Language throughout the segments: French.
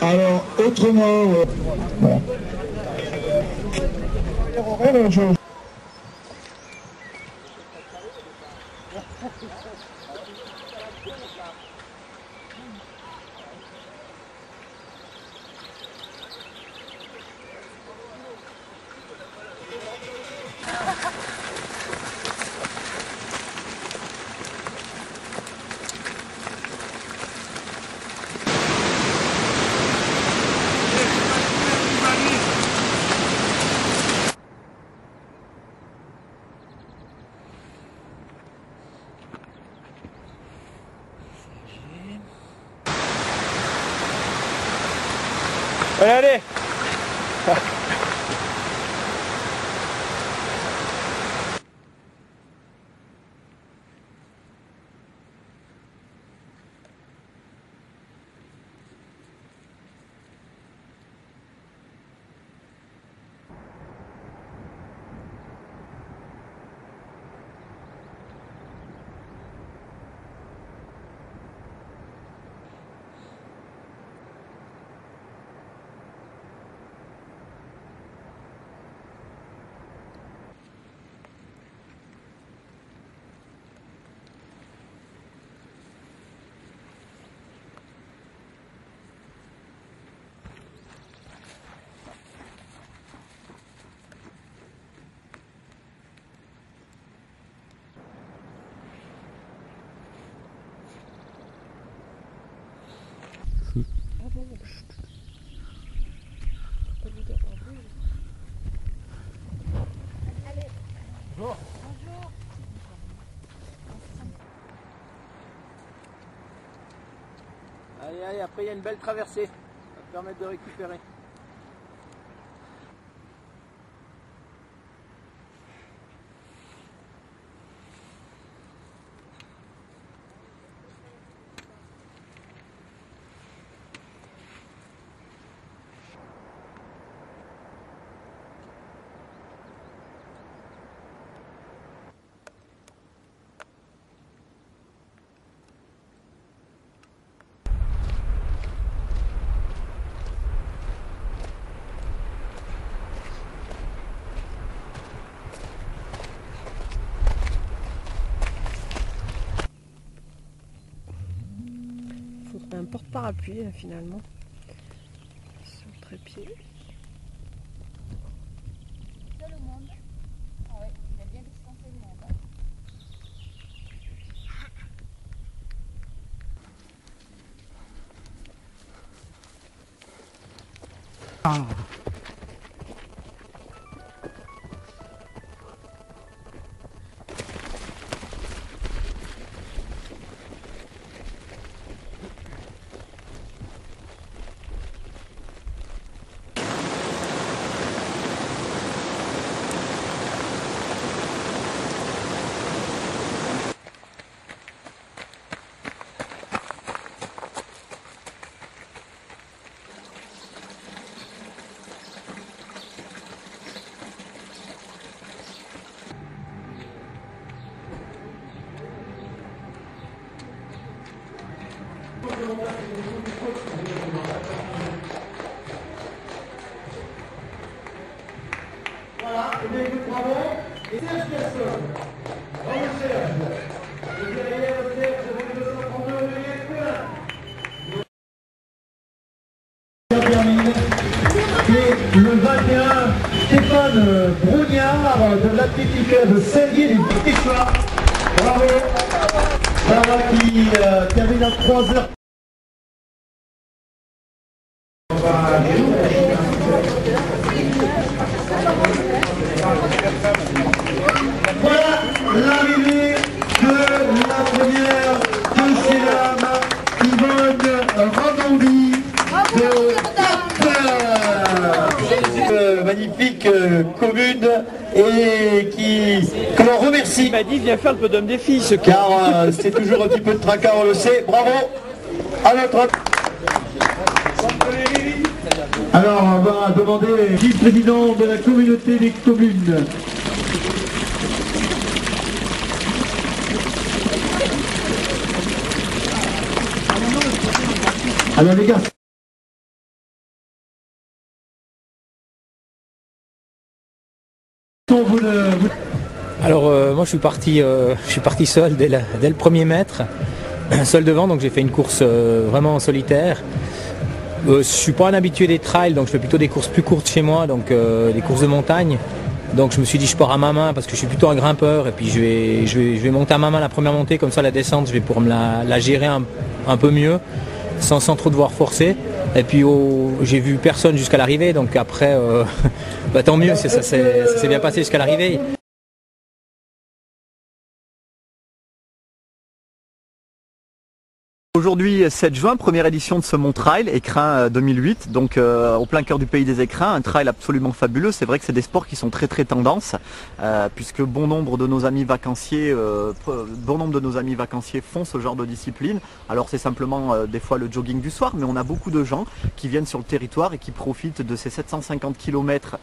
Alors, autrement, voilà. Allez, allez. Ah bon, chut. Pas lui dire un peu. Allez. Bonjour. Bonjour. Allez, allez, après il y a une belle traversée. Ça va te permettre de récupérer. Il faudrait un porte-parapluie là, finalement. Sur le trépied. Seul au monde. Ah ouais, il a bien distancé le monde. Ah. Voilà, et bien écoute, bravo. Et Serge Gaston. Bravo Serge. Et derrière Serge, avec 232, Olivier Poulain. Termine. Et le 21, Stéphane Brognard de l'athlétique de Saint-Dié du Petit Soir. Bravo. Sarah qui termine à 3h. Voilà l'arrivée de la première de ces dames, Yvonne Randombi de Cap. Magnifique commune et que l'on remercie. Il m'a dit viens faire le podium des filles, ce Car c'est toujours un petit peu de tracas, on le sait. Bravo à notre... Alors on va demander le vice-président de la communauté des communes. Alors les gars. attention, Alors moi je suis parti seul dès le premier mètre, seul devant, donc j'ai fait une course vraiment en solitaire. Je suis pas un habitué des trails, donc je fais plutôt des courses plus courtes chez moi, donc des courses de montagne. Donc je me suis dit je pars à ma main parce que je suis plutôt un grimpeur et puis je vais monter à ma main la première montée, comme ça la descente je vais pouvoir me la gérer un peu mieux sans trop devoir forcer. Et puis j'ai vu personne jusqu'à l'arrivée, donc après bah, tant mieux, ça s'est bien passé jusqu'à l'arrivée. Aujourd'hui 7 juin, première édition de ce Mont Trail, Écrins 2008, donc au plein cœur du pays des écrins, un trail absolument fabuleux. C'est vrai que c'est des sports qui sont très tendance, puisque bon nombre de nos amis vacanciers font ce genre de discipline. Alors c'est simplement des fois le jogging du soir, mais on a beaucoup de gens qui viennent sur le territoire et qui profitent de ces 750 km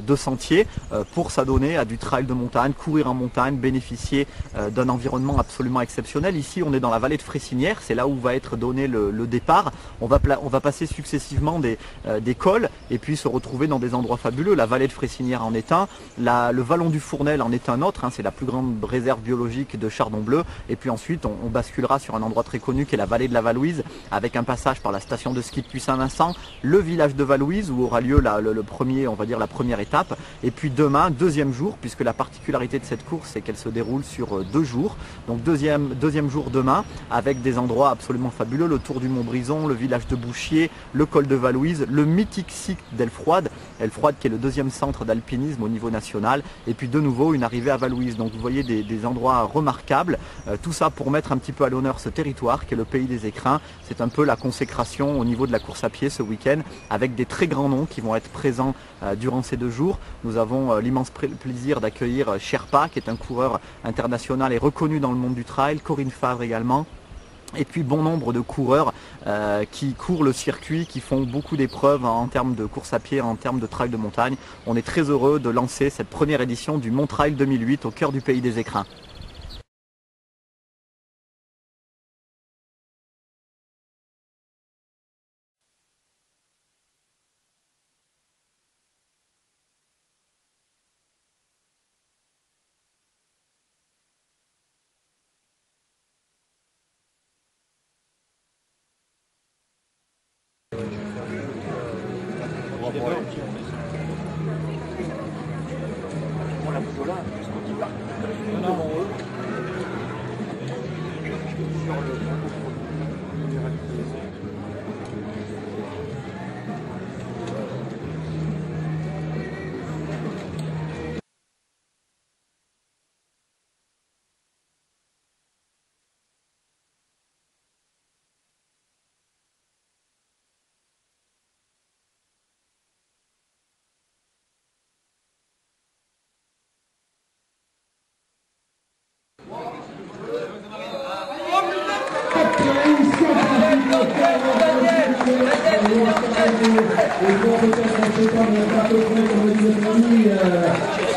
de sentiers pour s'adonner à du trail de montagne, courir en montagne, bénéficier d'un environnement absolument exceptionnel. Ici on est dans la vallée de Fressinière, c'est là où va être donné le départ. On va passer successivement des cols et puis se retrouver dans des endroits fabuleux. La vallée de Fressinière en est un, le vallon du Fournel en est un autre, c'est la plus grande réserve biologique de chardon bleu. Et puis ensuite on basculera sur un endroit très connu qui est la vallée de la Valouise, avec un passage par la station de ski de Puy-Saint-Vincent, le village de Valouise où aura lieu la première étape. Et puis demain, deuxième jour, puisque la particularité de cette course c'est qu'elle se déroule sur 2 jours. Donc deuxième jour demain, avec des endroits absolument fabuleux, le tour du Mont Brison, le village de Bouchier, le col de Valouise, le mythique site d'Elfroide qui est le deuxième centre d'alpinisme au niveau national, et puis de nouveau une arrivée à Valouise. Donc vous voyez des endroits remarquables, tout ça pour mettre un petit peu à l'honneur ce territoire qui est le pays des écrins. C'est un peu la consécration au niveau de la course à pied ce week-end, avec des très grands noms qui vont être présents durant ces 2 jours. Nous avons l'immense plaisir d'accueillir Sherpa, qui est un coureur international et reconnu dans le monde du trail, Corinne Favre également. Et puis bon nombre de coureurs qui courent le circuit, qui font beaucoup d'épreuves en termes de course à pied, en termes de trail de montagne. On est très heureux de lancer cette première édition du Mont Trail 2008 au cœur du pays des écrins.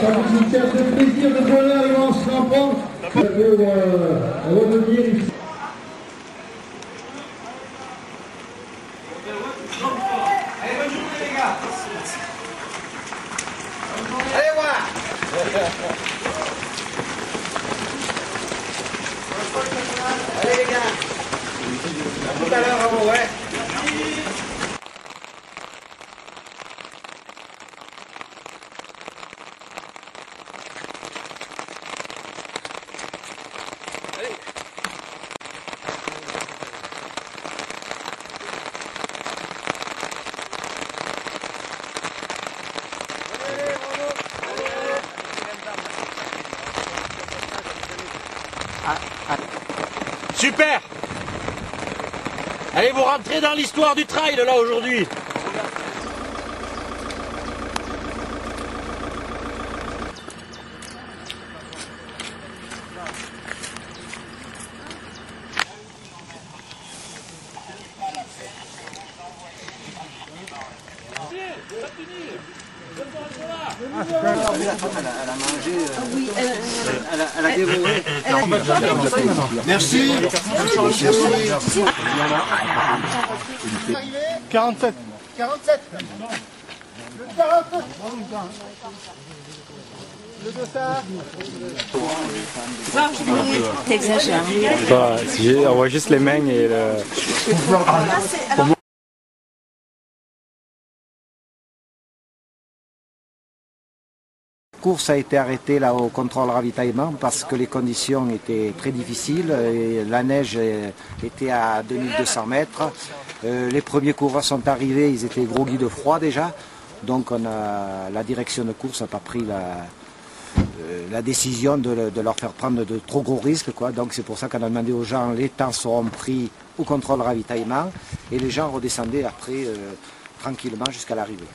Ça vous une certaine de plaisir, de bonheur, ils vont se remplir pour revenir ici. Allez, bonne journée les gars. Allez voir. Allez les gars. À tout à l'heure, ouais. Super! Allez, vous rentrez dans l'histoire du trail là aujourd'hui. Elle a mangé, elle a dévoré. Merci. 47. 47. Le 47. T'exagères. On voit juste les mains et le... La course a été arrêtée là au contrôle ravitaillement parce que les conditions étaient très difficiles et la neige était à 2200 mètres. Les premiers coureurs sont arrivés, ils étaient groggy de froid déjà, donc la direction de course n'a pas pris la décision de leur faire prendre de trop gros risques, quoi. Donc c'est pour ça qu'on a demandé aux gens, les temps seront pris au contrôle ravitaillement et les gens redescendaient après tranquillement jusqu'à l'arrivée.